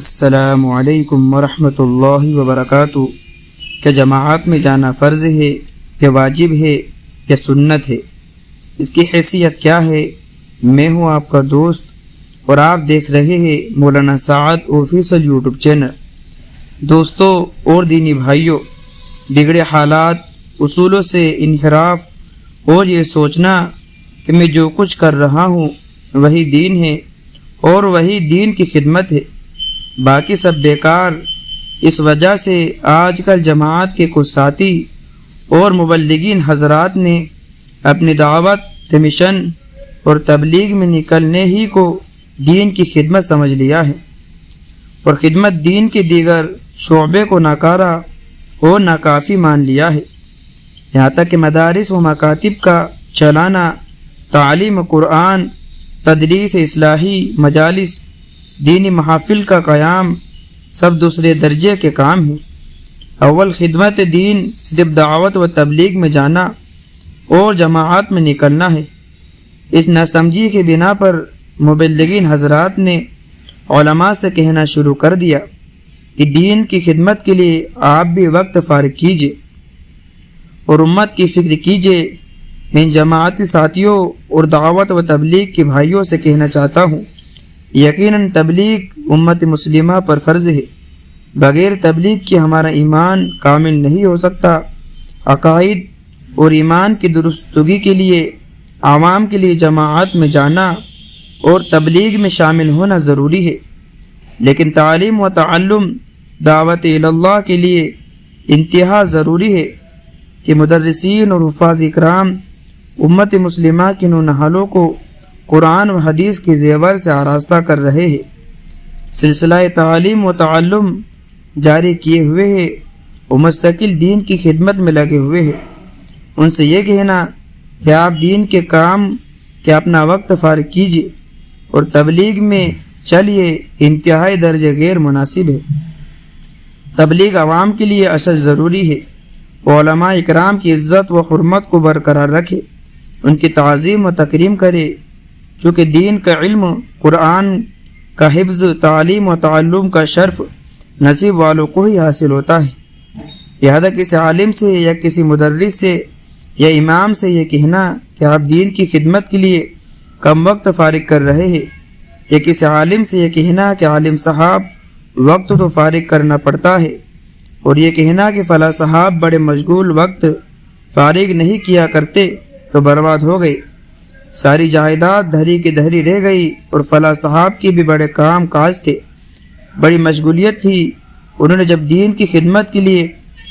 السلام علیکم ورحمۃ اللہ وبرکاتہ۔ کیا جماعت میں جانا فرض ہے یا واجب ہے یا سنت ہے؟ اس کی حیثیت کیا ہے؟ میں ہوں آپ کا دوست اور آپ دیکھ رہے ہیں مولانا سعد آفیشل یوٹیوب چینل۔ دوستوں اور دینی بھائیوں، بگڑے حالات، اصولوں سے انحراف اور یہ سوچنا کہ میں جو کچھ کر رہا ہوں وہی دین ہے اور وہی دین کی خدمت ہے، باقی سب بیکار۔ اس وجہ سے آج کل جماعت کے کچھ ساتھی اور مبلغین حضرات نے اپنی دعوت، مشن اور تبلیغ میں نکلنے ہی کو دین کی خدمت سمجھ لیا ہے اور خدمت دین کے دیگر شعبے کو ناکارہ اور ناکافی مان لیا ہے۔ یہاں تک کہ مدارس و مکاتب کا چلانا، تعلیم قرآن، تدریس اصلاحی مجالس، دینی محافل کا قیام سب دوسرے درجے کے کام ہیں۔ اول خدمت دین صرف دعوت و تبلیغ میں جانا اور جماعت میں نکلنا ہے۔ اس ناسمجھی کے بنا پر مبلغین حضرات نے علماء سے کہنا شروع کر دیا کہ دین کی خدمت کے لیے آپ بھی وقت فارغ کیجیے اور امت کی فکر کیجیے۔ میں ان جماعتی ساتھیوں اور دعوت و تبلیغ کے بھائیوں سے کہنا چاہتا ہوں، یقیناً تبلیغ امت مسلمہ پر فرض ہے۔ بغیر تبلیغ کے ہمارا ایمان کامل نہیں ہو سکتا۔ عقائد اور ایمان کی درستگی کے لیے عوام کے لیے جماعت میں جانا اور تبلیغ میں شامل ہونا ضروری ہے، لیکن تعلیم و تعلم، دعوت اللہ کے لیے انتہا ضروری ہے کہ مدرسین اور حفاظ اکرام امت مسلمہ کے نونہالوں کو قرآن و حدیث کے زیور سے آراستہ کر رہے ہیں، سلسلہ تعلیم و تعلم جاری کیے ہوئے ہیں اور مستقل دین کی خدمت میں لگے ہوئے ہیں۔ ان سے یہ کہنا کہ آپ دین کے کام کے اپنا وقت فارغ کیجیے اور تبلیغ میں چلیے، انتہائی درجے غیر مناسب ہے۔ تبلیغ عوام کے لیے اشد ضروری ہے۔ علماء اکرام کی عزت و حرمت کو برقرار رکھے، ان کی تعظیم و تکریم کرے، چونکہ دین کا علم، قرآن کا حفظ، تعلیم و تعلم کا شرف نصیب والوں کو ہی حاصل ہوتا ہے۔ لہذا کسی عالم سے یا کسی مدرس سے یا امام سے یہ کہنا کہ آپ دین کی خدمت کے لیے کم وقت فارغ کر رہے ہیں، یا کسی عالم سے یہ کہنا کہ عالم صاحب وقت تو فارغ کرنا پڑتا ہے، اور یہ کہنا کہ فلاں صاحب بڑے مشغول وقت فارغ نہیں کیا کرتے، تو برباد ہو گئی، ساری جائیداد دھری کی دھری رہ گئی، اور فلاں صاحب کی بھی بڑے کام کاج تھے، بڑی مشغولیت تھی، انہوں نے جب دین کی خدمت کے لیے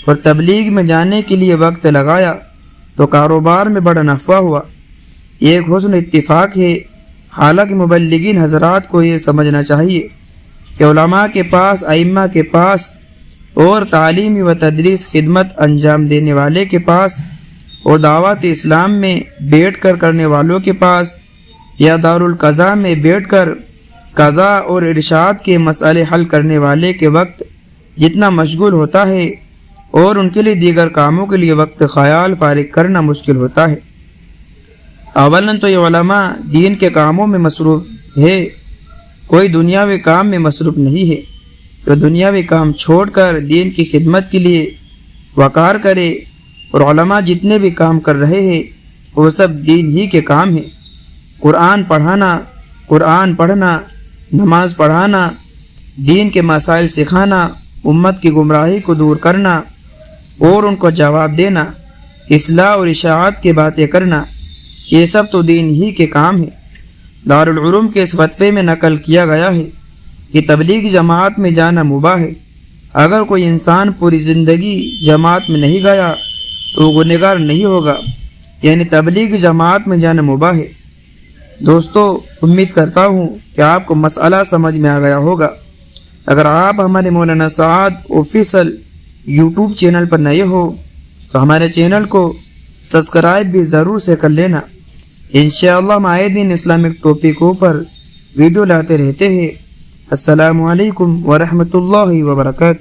اور تبلیغ میں جانے کے لیے وقت لگایا تو کاروبار میں بڑا نفع ہوا۔ یہ ایک حسن اتفاق ہے۔ حالانکہ مبلغین حضرات کو یہ سمجھنا چاہیے کہ علماء کے پاس، ائمہ کے پاس اور تعلیمی و تدریس خدمت انجام دینے والے کے پاس اور دعوت اسلام میں بیٹھ کر کرنے والوں کے پاس یا دارالقضاء میں بیٹھ کر قضاء اور ارشاد کے مسئلے حل کرنے والے کے وقت جتنا مشغول ہوتا ہے، اور ان کے لیے دیگر کاموں کے لیے وقت خیال فارغ کرنا مشکل ہوتا ہے۔ اولاً تو یہ علماء دین کے کاموں میں مصروف ہے، کوئی دنیاوی کام میں مصروف نہیں ہے۔ جو دنیاوی کام چھوڑ کر دین کی خدمت کے لیے وقار کرے، اور علماء جتنے بھی کام کر رہے ہیں وہ سب دین ہی کے کام ہیں۔ قرآن پڑھنا، نماز پڑھانا، دین کے مسائل سکھانا، امت کی گمراہی کو دور کرنا اور ان کو جواب دینا، اصلاح اور اشاعت کی باتیں کرنا، یہ سب تو دین ہی کے کام ہیں۔ دارالعلوم کے اس فتوے میں نقل کیا گیا ہے کہ تبلیغ جماعت میں جانا مباح ہے۔ اگر کوئی انسان پوری زندگی جماعت میں نہیں گیا تو وہ گنہگار نہیں ہوگا، یعنی تبلیغ جماعت میں جانا مباح ہے۔ دوستو، امید کرتا ہوں کہ آپ کو مسئلہ سمجھ میں آ گیا ہوگا۔ اگر آپ ہمارے مولانا سعد آفیشل یوٹیوب چینل پر نئے ہو تو ہمارے چینل کو سبسکرائب بھی ضرور سے کر لینا۔ انشاءاللہ ہم آئے دن اسلامک ٹاپکوں پر ویڈیو لاتے رہتے ہیں۔ السلام علیکم ورحمۃ اللہ وبرکاتہ۔